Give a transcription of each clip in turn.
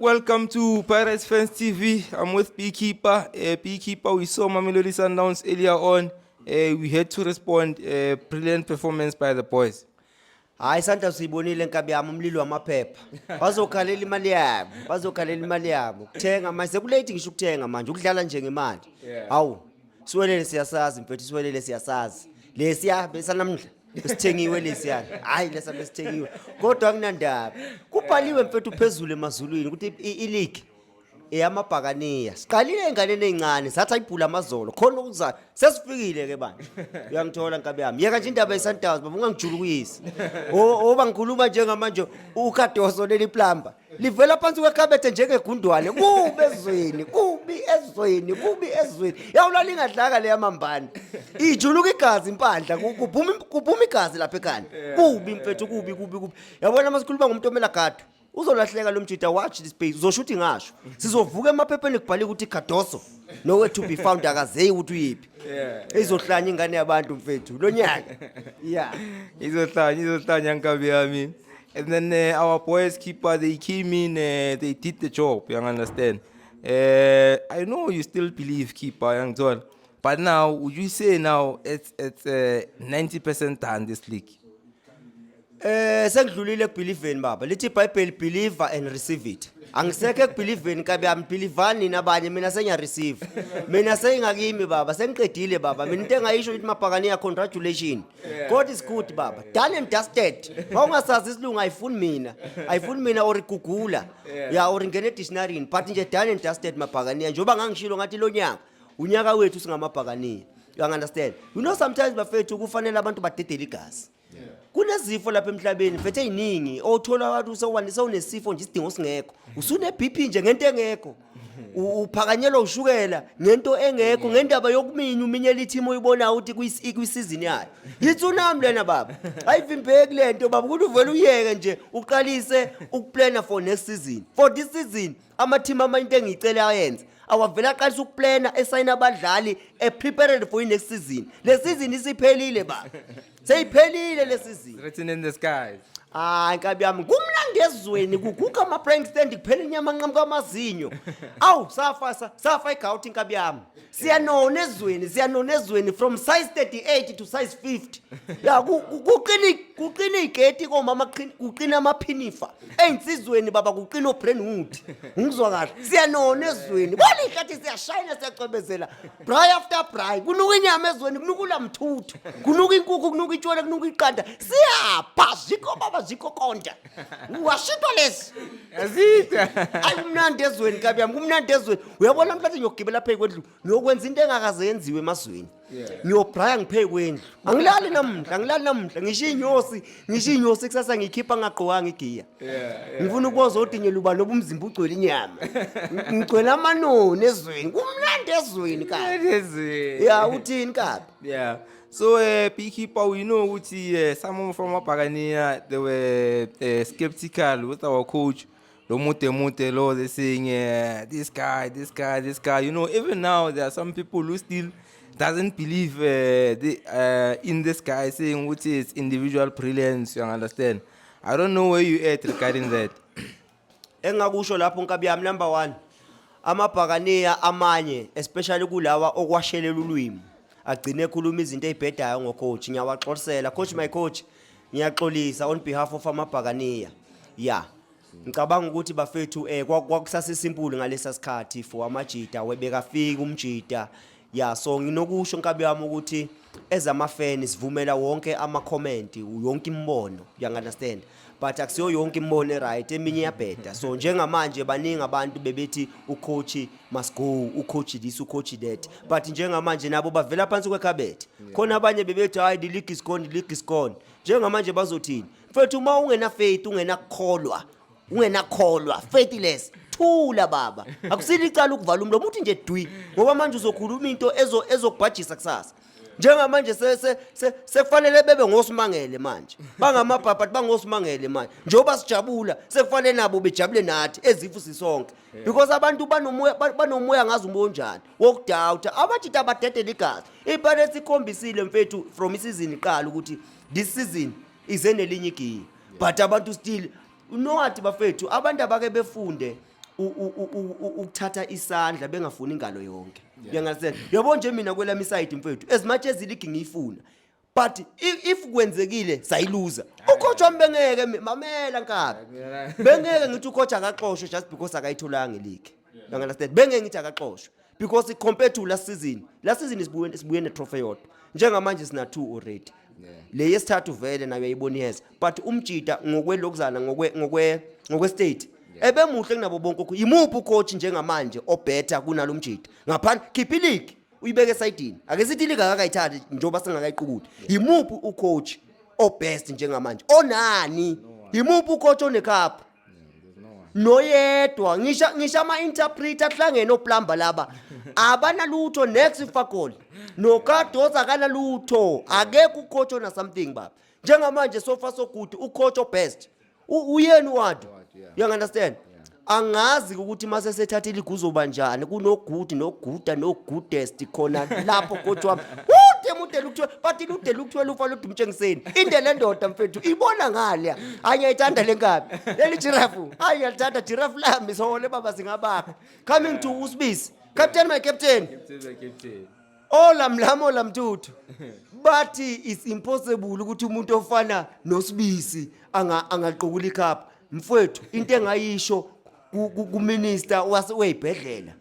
welcome to Pirates Fans TV. I'm with Beekeeper. Beekeeper, we saw Mamelodi Sundowns earlier on. We had to respond. Brilliant performance by the boys. Hayi santa sibonile nkabi yami umlilo wamaphepha. Bazokhalela imali yabo. Kuthenga manje sekulate ngisho ukuthenga manje ukudlala nje ngemali. Hawu. Siwelele siyasazi mfethu siwelele siyasazi. Lesiya besanamdla. Besithengiwe lesiya. Hayi lesa besithengiwe. Kodwa kunandaba. Kubhaliwe mfethu phezulu emazulwini ukuthi ileague eyamabhakaniya. Siqalile enganeni ezincane sathi ayibhula amazolo khona ukuzayo. Sesifikile ke bani. Uyangithola nkabi yami. Yeka nje indaba yeSundowns baba ungangijulukisi. Oba ngikhuluma njengamanje uKadoso leli plumber. Livela phansi kwekhabethe njengegundwane kubi ezweni. Yawula lingadlaka le yamambane. Ijuluka igazi impandla kuphuma igazi lapha ekhanda. Kubi mfethu kubi. Yabona masikhuluma ngomuntu omela gado. Uzolahleka lo mjita watch this space uzoshuthi ngasho sizovuka emaphepheni kubhali ukuthi Kadoso nowhere to be found akazeyi ukuthi uyipi izohlanya ingane yabantu mfethu lo nyaka izohlanya nkabi yami. And then our boys keeper, they came in, they did the job, you understand. I know you still believe keeper, young John, but now would you say now it's 90% done this league? Sengidlulile kubelieveni baba lithi iBhayibheli believe and receive it angisekho ekubelieveni kabi yami belivani nabanye mina senya receive mina sengakimi baba sengiqedile baba mina into engayisho ukuthi mabhakaniya congratulations God is good baba done and dusted awungasazi isilungu ayifuni mina or igugula or ngene dictionary but nje done and dusted mabhakaniya njoba ngangishilo ngathi lo nyaka unyaka wethu singamabhakaniya you understand sometimes bafethu kufanele abantu badedele igazi. Kunezifo lapha emhlabeni mfethu eziningi othola wathi usewandisa unesifo nje isidingo singekho usune BP nje ngento engekho uphakanyelwa ushukela ngento engekho ngendaba yokuminya uminyela ithimo uyibona ukuthi kuyisizini yayo yitsunami lena baba ayivimbeki lento baba ukuthi uvela uyeke nje uqalise ukuplana for next season for this season ama team into engicela ayenze awavela aqalisa ukuplana esayina abadlali prepared for next season le season isiphelile baba seyiphelile le season Written in the skies. Nkabi yami kumnandi ezweni kuguga ama prank stand kuphela inyama nqamu kwamazinyo awu safa igouti nkabi yami siyanona ezweni from size 38 to size 50 ya kuqina igate komama kuqina amaphinifa einsizweni baba kuqina oBrentwood ngizwa kahle siyanona ezweni bolikathi siyashayina siyacwebezela braai after braai kunuka inyama ezweni kunukula mthuthu kunuka inkukhu kunuka itshwele kunuka iqanda siyapha ziko baba ziko konta washitwa lesi Yazita. ayimnandi ezweni kabi yami kumnandi ezweni uyabona mhlathi ngiyogibela phe kwendlu ngiyokwenza into engakazenziwe emazweni ngiyobraya ngiphe kwendlu angilali namhla ngisho inyosi kusasa ngikhipha ngaqhokanga igiya ngifuna ukuzwa udinyela uba noba umzimba ugcwele inyama ngicwela amanoni ezweni kumnandi ezweni kabi uthini kabi So Beekeeper, we know some from Apagania they were skeptical with our coach. Mute Lo, they saying this guy. Even now there are some people who still doesn't believe in this guy, saying which is individual brilliance. You understand? I don't know where you at regarding that. Engakusho lapho nkabi yami number 1 amabhakaniya amanye especially kulawa okwashelela ulwimi agcine ekhuluma izinto ezibhedayo ngocoach ngiyawaxolisela coach my coach ngiyaxolisa on behalf of amabhakaniya ngicabanga ukuthi bafethu kwakusase simple ngalesa sikhathi for amajita webekafika umjita so nginokusho nkabi yami ukuthi ezama fans sivumela wonke ama comment yonke imbono you understand but akusiyo yonke imbono right eminye yabheda so njengamanje baningi abantu bebethi ucoach must go ucoach this ucoach that but njengamanje nabo bavela phansi kwekhabethe khona abanye bebethi hayi the league is gone njengamanje bazothini mfethu uma ungena faith ungenakholwa faithless thula baba akusini icala ukuvala umlomo uthi nje dwi ngoba manje uzokhuluma into ezokubhajisa kusasa njengamanje sekufanele bebe ngosimangele manje bangamabhabha bangosimangele manje njoba sijabula sekufanele nabo bejabule nathi ezifu sisonke because abantu banomoya ngazi umbonjani wokudoubt abathi abadedela igazi iPirates ikhombisile mfethu from isizini iqala ukuthi this season ize nelinye igiya but abantu still what bafethu abantu abake befunde ukuthatha isandla bengafuni ingalo yonke. Uyangazi yabo nje mina kwelami side mfethu as much as iligi ngiyifuna but if kwenzekile sayiluza ucoach wami bengeke mamela nkabi bengeke ngithi ucoach akaxoshwe just because akayitholanga iligi. You understand bengeke ngithi akaxoshwe because compared to last season isibuye ne trophy yodwa njengamanje sina 2 already. Le yesithathu vele nayo yayibona yes but umjita ngokwelokuzana ngokwe state ebemuhle kunabo bonke imuphi ucoach njengamanje obetha kunalo umjita ngaphandle keep league uyibeke esayidini ake sithi league akakayithathi njoba singakayiqukudi imuphi ucoach obest njengamanje onani imuphi ucoach onecup noyedwa ngisha ama interpreter hlangene oplumber laba abana lutho next fakol no kadoza kana lutho akekho ucoach ona something baba njengamanje so far so good ucoach obest uyeni wadu. You understand angazi ukuthi mase sethatha iliguzoba njani kuno good no good no goodest khona lapho coach wami mude lukuthiwe but lude lukuthiwe lufa ludumtshengiseni indele ndoda mfethu ibona ngale ayayithanda lenkabi leli giraffe ayalithanda giraffe lami sole baba singabakho coming to usibisi captain my captain ola mlamo ola mthuthu but it's impossible ukuthi umuntu ofana noSibisi angaqhukula icup mfethu into engayisho kuminister weyibhedlela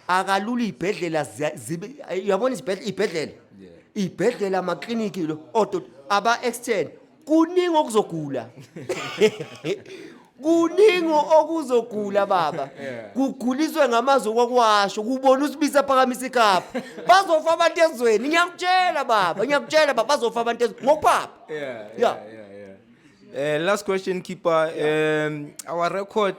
akalula ibhedlela uyabona ibhedlela ama clinic lo aba extend kuningi okuzogula kuningi okuzogula baba kuguliswe ngamazwi kokwasho kubona uSibisi aphakamisa icup bazofa abantu ezweni ngiyakutshela baba bazofa abantu ezweni ngokupapa. Last question, keeper. Our record,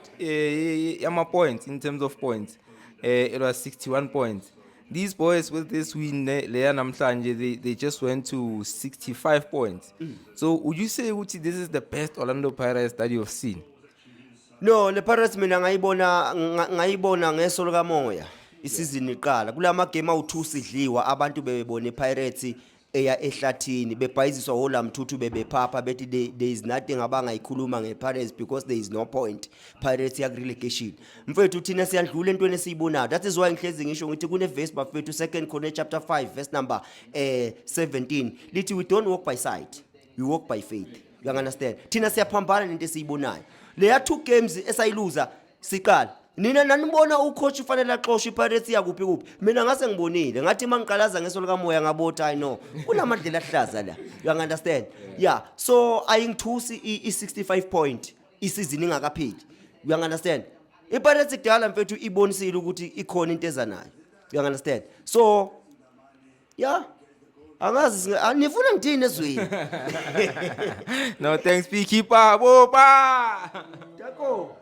points in terms of points, it was 61 points. These boys with this win, they just went to 65 points. So would you say, Uchi, this is the best Orlando Pirates that you've seen? No, the Pirates mina ngayibona ngesolo kamoya isizini iqala kulama game awu2 sidliwa abantu bebebona iPirates eya ehlathini bebhayiziswa hola mthuthu bebephapha bethi there is nothing abangayikhuluma ngePirates because there is no point Pirates ya relegation mfethu thina siyadlula entweni esiyibonayo. That is why ngihlezi ngisho ngithi kune verse bafethu 2 Corinthians chapter 5 verse number 17 lithi we don't walk by sight we walk by faith. You understand thina siyaphambana nento esiyibonayo leya 2 games esayiluza siqala nina nanibona ucoach ufanele axoshwe iPirates yakuphi mina ngase ngibonile ngathi mangiqalaza ngesolo kamoya ngabotha I know kunamadlela ahlaza la. You understand yeah so ayingithusi i65 point isizini ingakapheli. You understand iPirates kudala mfethu ibonisile ukuthi ikhona into ezanayo. You understand so yeah angazi anifuna ngithini ezweni. No thanks P keeper boba. Tako